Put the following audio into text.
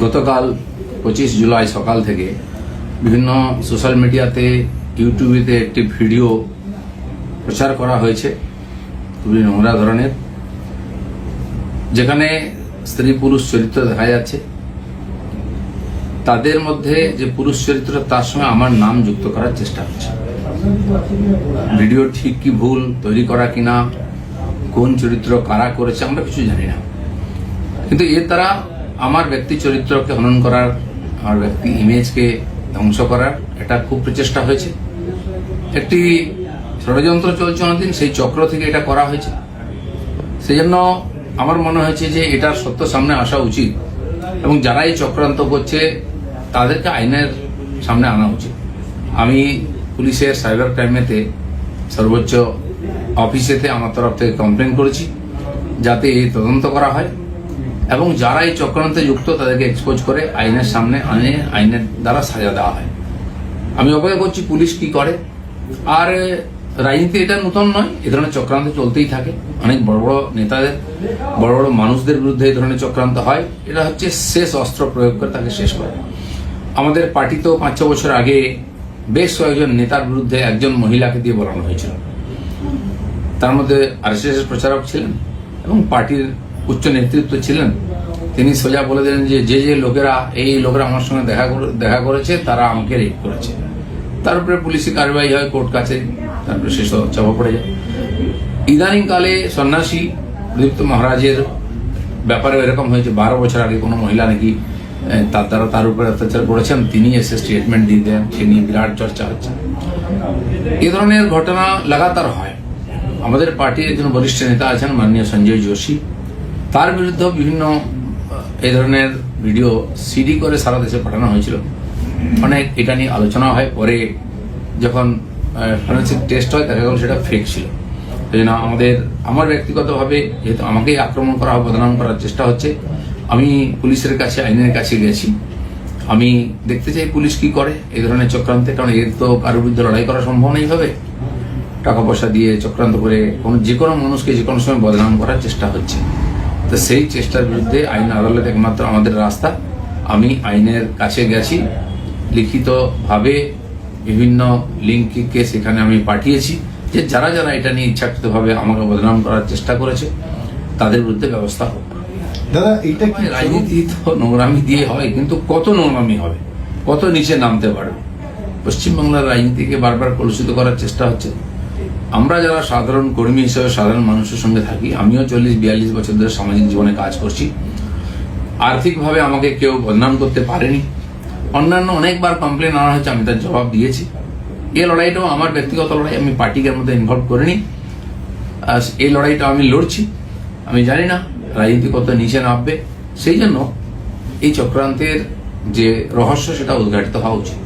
গতকাল 25 জুলাই সকাল থেকে বিভিন্ন সোশ্যাল মিডিয়াতে ইউটিউবেতে একটি ভিডিও প্রচার করা হয়েছে খুবই নোংরা ধরনের, যেখানে স্ত্রী পুরুষ চরিত্র দেখা যাচ্ছে। তাদের মধ্যে যে পুরুষ চরিত্র তার সঙ্গে আমার নাম যুক্ত করার চেষ্টা হচ্ছে। ভিডিও ঠিক কি ভুল তৈরি করা কিনা, কোন চরিত্র কারা করেছে আমরা কিছু জানি না, কিন্তু এর দ্বারা আমার ব্যক্তি চরিত্রকে হনন করার, আমার ব্যক্তি ইমেজকে ধ্বংস করার এটা খুব প্রচেষ্টা হয়েছে। একটি ষড়যন্ত্র চলছে অনেকদিন, সেই চক্র থেকে এটা করা হয়েছে। সেই জন্য আমার মনে হয়েছে যে এটার সত্য সামনে আসা উচিত এবং যারা এই চক্রান্ত করছে তাদেরকে আইনের সামনে আনা উচিত। আমি পুলিশের সাইবার ক্রাইমেতে সর্বোচ্চ অফিসেতে আমার তরফ থেকে কমপ্লেন করেছি যাতে এই তদন্ত করা হয় এবং যারা এই চক্রান্তে যুক্ত তাদেরকে এক্সপোজ করে আইনের সামনে আনে, আইনের দ্বারা সাজা দেওয়া হয়। আমি অপেক্ষা করছি পুলিশ কি করে। আর রাজনীতি এটা নতুন নয়, এ ধরনের চক্রান্ত চলতেই থাকে। অনেক বড় বড় নেতাদের, বড় বড় মানুষদের বিরুদ্ধে এই ধরনের চক্রান্ত হয়। এটা হচ্ছে শেষ অস্ত্র প্রয়োগ করে তাকে শেষ করে। আমাদের পার্টিতেও 5-6 বছর আগে বেশ কয়েকজন নেতার বিরুদ্ধে একজন মহিলাকে দিয়ে বলানো হয়েছিল। তার মধ্যে আরএসএস প্রচারক ছিলেন এবং পার্টির উচ্চ নেতৃত্ব ছিলেন। তিনি সোজা বলে দিলেন যে যে লোকেরা আমার সঙ্গে দেখা করেছে তারা আমাকে রেপ করেছে। তার উপরে পুলিশি কার্যবাহী হয়, কোর্ট কাছে, তারপরে শেষ চাপা পড়ে যায়। ইদানিংকালে সন্ন্যাসী দীপ্ত মহারাজের ব্যাপারে এরকম হয়েছে, 12 বছর আগে কোনো মহিলা নাকি তার উপরে অত্যাচার করেছেন, তিনি এসে স্টেটমেন্ট দিয়ে দেন, সে নিয়ে বিরাট চর্চা হচ্ছে। এ ধরনের ঘটনা লাগাতার হয়। আমাদের পার্টির একজন বরিষ্ঠ নেতা আছেন মাননীয় সঞ্জয় যোশী, তার বিরুদ্ধে বিভিন্ন এই ধরনের ভিডিও সিডি করে সারা দেশে পাঠানো হয়েছিল। অনেক এটা নিয়ে আলোচনা হয়, পরে যখন ফরেনসিক টেস্ট হয় দেখা গেল সেটা ফেক ছিল। সেই জন্য আমার ব্যক্তিগতভাবে যেহেতু আমাকেই আক্রমণ করা হয়, বদনাম করার চেষ্টা হচ্ছে, আমি পুলিশের কাছে, আইনের কাছে গেছি। আমি দেখতে চাই পুলিশ কি করে এই ধরনের চক্রান্তে, কারণ এর তো কারোর বিরুদ্ধে লড়াই করা সম্ভব নেই ভাবে। টাকা পয়সা দিয়ে চক্রান্ত করে যে কোনো মানুষকে যে কোনো সময় বদনাম করার চেষ্টা হচ্ছে। তো সেই চেষ্টার বিরুদ্ধে আইন আদালত একমাত্র আমাদের রাস্তা। আমি আইনের কাছে গেছি, লিখিতভাবে বিভিন্ন লিঙ্ককে সেখানে আমি পাঠিয়েছি যে যারা যারা এটা নিয়ে ইচ্ছাকৃতভাবে আমাকে বদনাম করার চেষ্টা করেছে তাদের বিরুদ্ধে ব্যবস্থা হোক। দাদা, এটা কি রাজনীতি তো নোংরামি দিয়ে হয়, কিন্তু কত নোংরামি হবে, কত নিচে নামতে পারবে। পশ্চিমবাংলার রাজনীতিকে বারবার কলুষিত করার চেষ্টা হচ্ছে। আমরা যারা সাধারণ কর্মী হিসেবে সাধারণ মানুষের সঙ্গে থাকি, আমিও 40-42 বছর ধরে সামাজিক জীবনে কাজ করছি। আর্থিকভাবে আমাকে কেউ বদনাম করতে পারেনি। অন্যান্য অনেকবার কমপ্লেন আনা হয়েছে, আমি তার জবাব দিয়েছি। এই লড়াইটাও আমার ব্যক্তিগত লড়াই, আমি পার্টিকে মধ্যে ইনভলভ করিনি। এই লড়াইটা আমি লড়ছি। আমি জানি না রাজনীতি কত নিচে নামবে, সেই জন্য এই চক্রান্তের যে রহস্য সেটা উদ্ঘাটিত হওয়া উচিত।